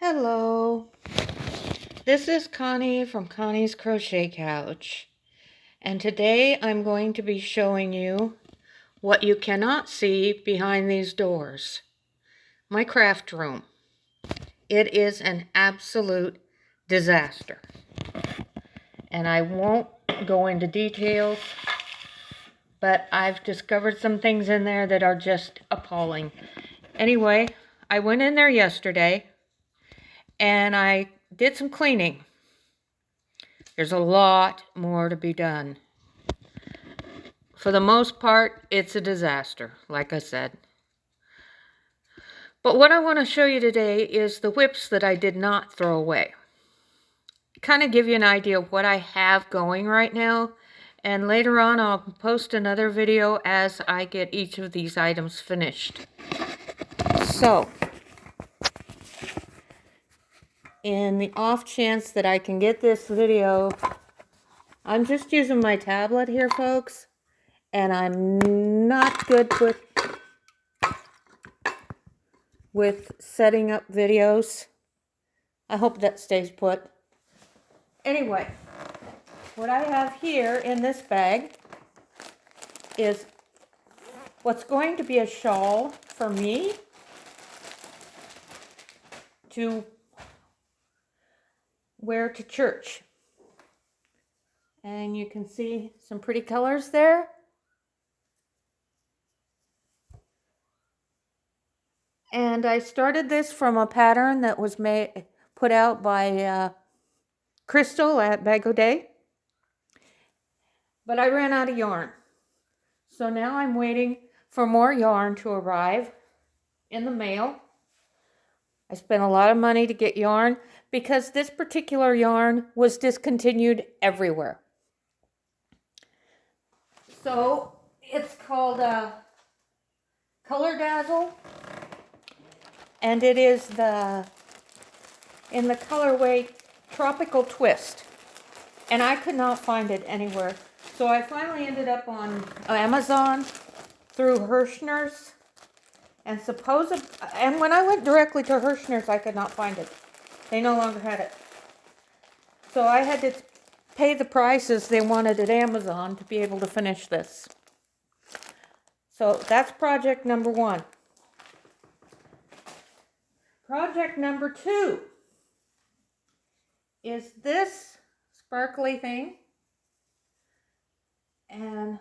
Hello, this is Connie from Connie's Crochet Couch, and today I'm going to be showing you what you cannot see behind these doors. My craft room. It is an absolute disaster, and I won't go into details, but I've discovered some things in there that are just appalling. Anyway, I went in there yesterday and I did some cleaning. There's a lot more to be done. For the most part, it's a disaster, like I said. But what I want to show you today is the WIPs that I did not throw away. Kind of give you an idea of what I have going right now. And later on, I'll post another video as I get each of these items finished. So, in the off chance that I can get this video, I'm just using my tablet here, folks. And I'm not good with setting up videos. I hope that stays put. Anyway, what I have here in this bag is what's going to be a shawl for me to wear to church. And you can see some pretty colors there. And I started this from a pattern that was put out by Crystal at Bag O' Day. But I ran out of yarn. So now I'm waiting for more yarn to arrive in the mail. I spent a lot of money to get yarn because this particular yarn was discontinued everywhere. So it's called Color Dazzle, and it is in the colorway Tropical Twist, and I could not find it anywhere. So I finally ended up on Amazon through Hirschner's, and when I went directly to Hirschner's, I could not find it. They no longer had it. So I had to pay the prices they wanted at Amazon to be able to finish this. So that's project number 1. Project number 2 is this sparkly thing. And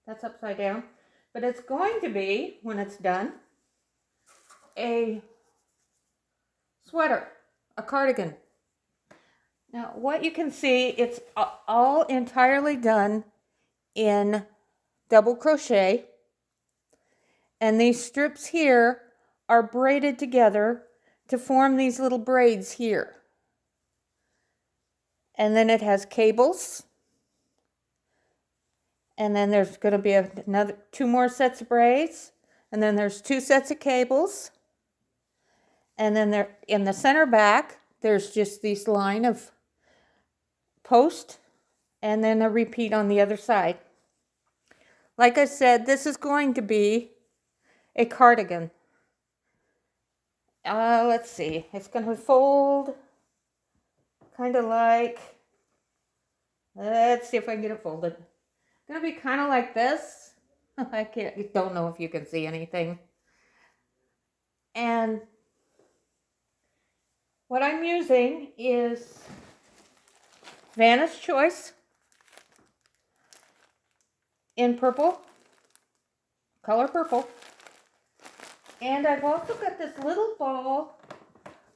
that's upside down. But it's going to be, when it's done, a sweater, a cardigan. Now, what you can see, it's all entirely done in double crochet. And these strips here are braided together to form these little braids here. And then it has cables. And then there's going to be another 2 more sets of braids. And then there's 2 sets of cables. And then there, in the center back, there's just this line of post. And then a repeat on the other side. Like I said, this is going to be a cardigan. Let's see. It's going to fold kind of like... Let's see if I can get it folded. It's going to be kind of like this. I don't know if you can see anything. And what I'm using is Vanna's Choice in purple, color purple. And I've also got this little ball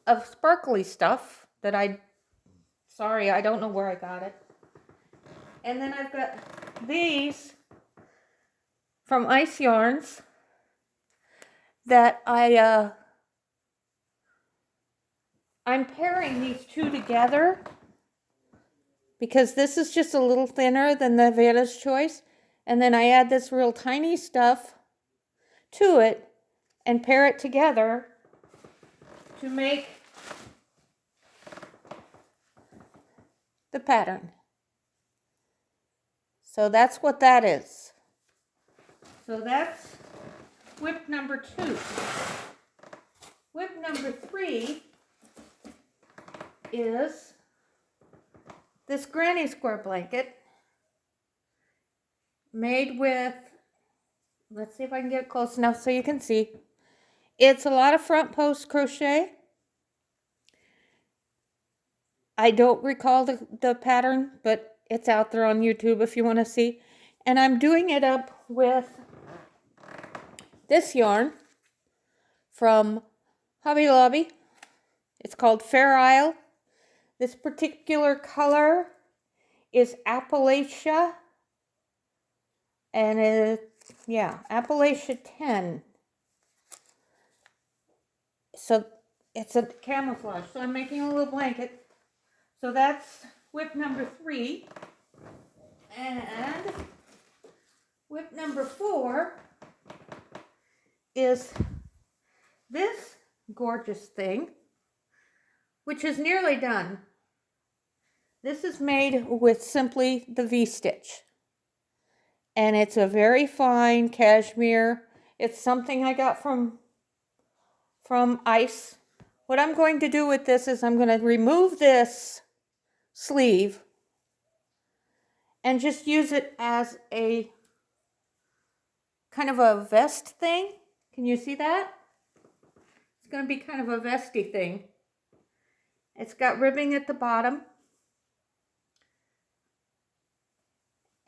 of sparkly stuff that I don't know where I got it. And then I've got these from Ice Yarns that I'm pairing these 2 together because this is just a little thinner than the Vanna's Choice. And then I add this real tiny stuff to it and pair it together to make the pattern. So that's what that is. So that's WIP number 2. WIP number 3 is this granny square blanket made with, let's see if I can get it close enough so you can see. It's a lot of front post crochet. I don't recall the pattern, but it's out there on YouTube if you want to see. And I'm doing it up with this yarn from Hobby Lobby. It's called Fair Isle. This particular color is Appalachia. And it's, yeah, Appalachia 10. So it's a camouflage. So I'm making a little blanket. So that's WIP number 3. And WIP number 4 is this gorgeous thing, which is nearly done. This is made with simply the V-stitch. And it's a very fine cashmere. It's something I got from Ice. What I'm going to do with this is I'm going to remove this sleeve and just use it as a kind of a vest thing. Can you see that? It's going to be kind of a vesty thing. It's got ribbing at the bottom.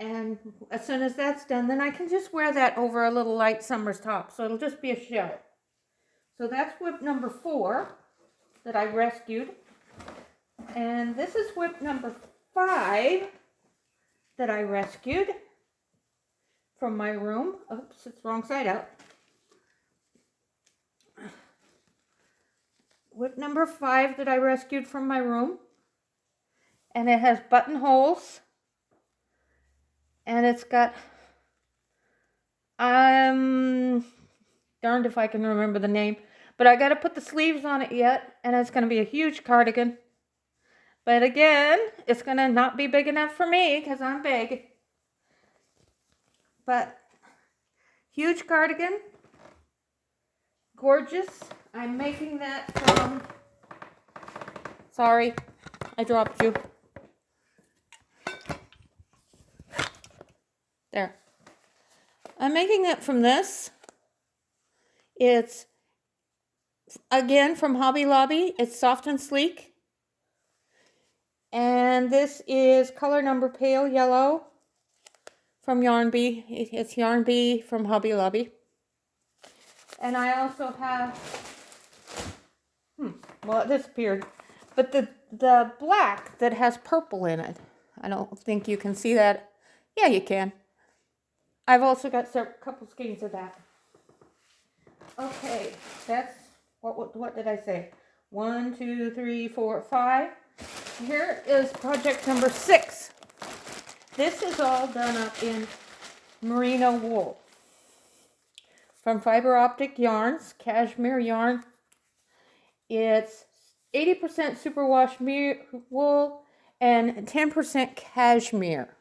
And as soon as that's done, then I can just wear that over a little light summer's top. So it'll just be a shell. So that's WIP number 4 that I rescued. And this is WIP number 5 that I rescued from my room. Oops, it's the wrong side out. WIP number 5 that I rescued from my room. And it has buttonholes. And it's got, darned if I can remember the name, but I got to put the sleeves on it yet, and it's going to be a huge cardigan. But again, it's going to not be big enough for me because I'm big. But huge cardigan, gorgeous. I'm making that from, sorry, I dropped you. There. I'm making it from this. It's, again, from Hobby Lobby. It's soft and sleek. And this is color number pale yellow from Yarn Bee. It's Yarn Bee from Hobby Lobby. And I also have, well, it disappeared. But the black that has purple in it. I don't think you can see that. Yeah, you can. I've also got a couple skeins of that. Okay, that's, what did I say? 1, 2, 3, 4, 5. Here is project number 6. This is all done up in merino wool. From Fiber Optic Yarns, cashmere yarn. It's 80% superwash wool and 10% cashmere.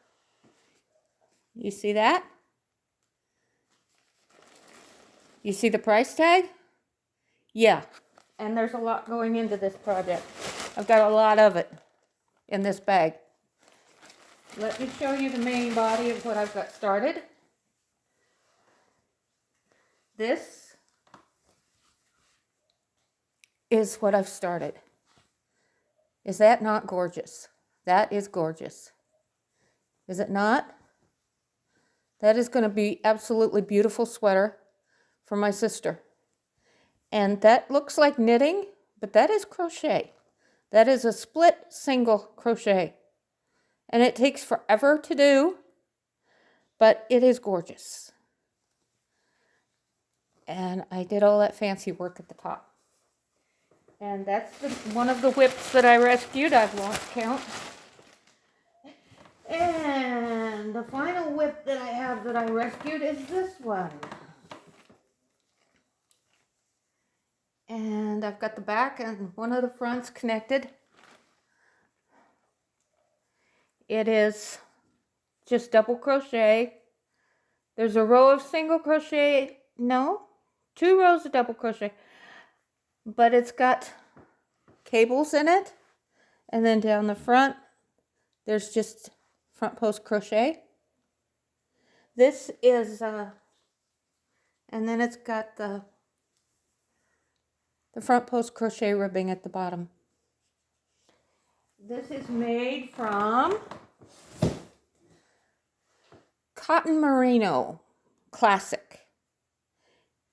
You see that? You see the price tag? Yeah, and there's a lot going into this project. I've got a lot of it in this bag. Let me show you the main body of what I've got started. This is what I've started. Is that not gorgeous? That is gorgeous. Is it not? That is going to be absolutely beautiful sweater for my sister. And that looks like knitting, but that is crochet. That is a split single crochet. And it takes forever to do, but it is gorgeous. And I did all that fancy work at the top. And that's one of the WIPs that I rescued. I've lost count. And the final WIP that I have that I rescued is this one. And I've got the back and one of the fronts connected. It is just double crochet. There's a row of single crochet, no, 2 rows of double crochet, but it's got cables in it And then down the front, there's just front post crochet. This is, and then it's got the front post crochet ribbing at the bottom. This is made from cotton merino, classic.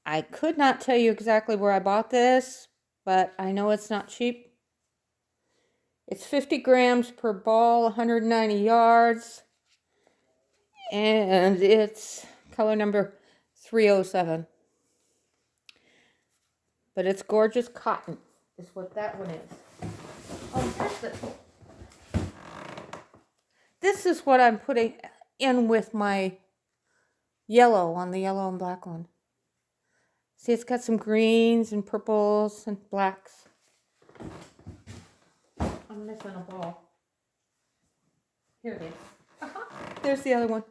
I could not tell you exactly where I bought this, but I know it's not cheap. It's 50 grams per ball, 190 yards, and it's color number 307. But it's gorgeous cotton, is what that one is. Oh, this is what I'm putting in with my yellow on the yellow and black one. See, it's got some greens and purples and blacks. I'm missing a ball. Here it is. There's the other one.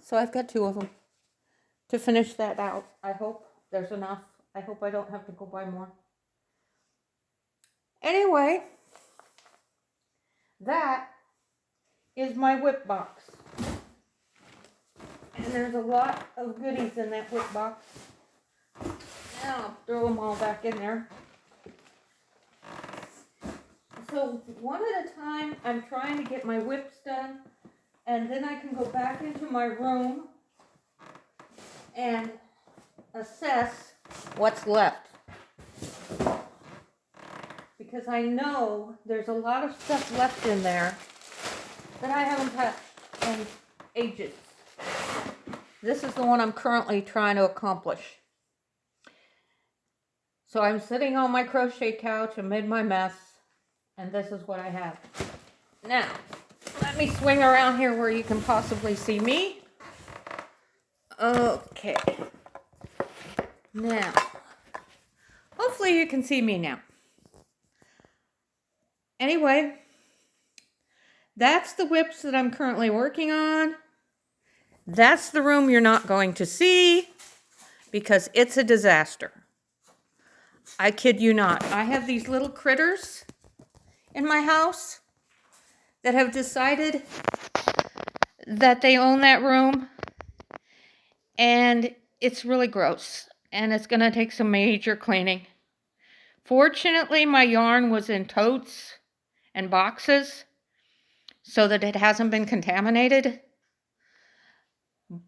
So I've got two of them to finish that out. I hope there's enough. I hope I don't have to go buy more. Anyway, that is my WIP box. And there's a lot of goodies in that WIP box. Now I'll throw them all back in there. So one at a time, I'm trying to get my WIPs done, and then I can go back into my room and assess what's left. Because I know there's a lot of stuff left in there that I haven't touched in ages. This is the one I'm currently trying to accomplish. So I'm sitting on my crochet couch amid my mess, and this is what I have. Now, let me swing around here where you can possibly see me. Okay. Now, hopefully you can see me now. Anyway, that's the WIPs that I'm currently working on. That's the room you're not going to see because it's a disaster. I kid you not. I have these little critters in my house that have decided that they own that room, and it's really gross, and it's going to take some major cleaning. Fortunately, my yarn was in totes and boxes so that it hasn't been contaminated,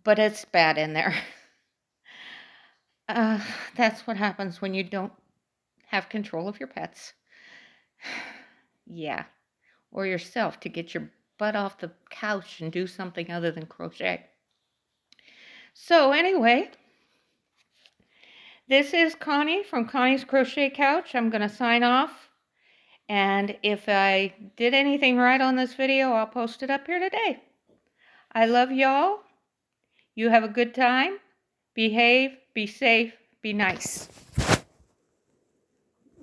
but it's bad in there. That's what happens when you don't have control of your pets. Yeah, or yourself, to get your butt off the couch and do something other than crochet. So anyway, this is Connie from Connie's Crochet Couch. I'm going to sign off. And if I did anything right on this video, I'll post it up here today. I love y'all. You have a good time. Behave, be safe, be nice.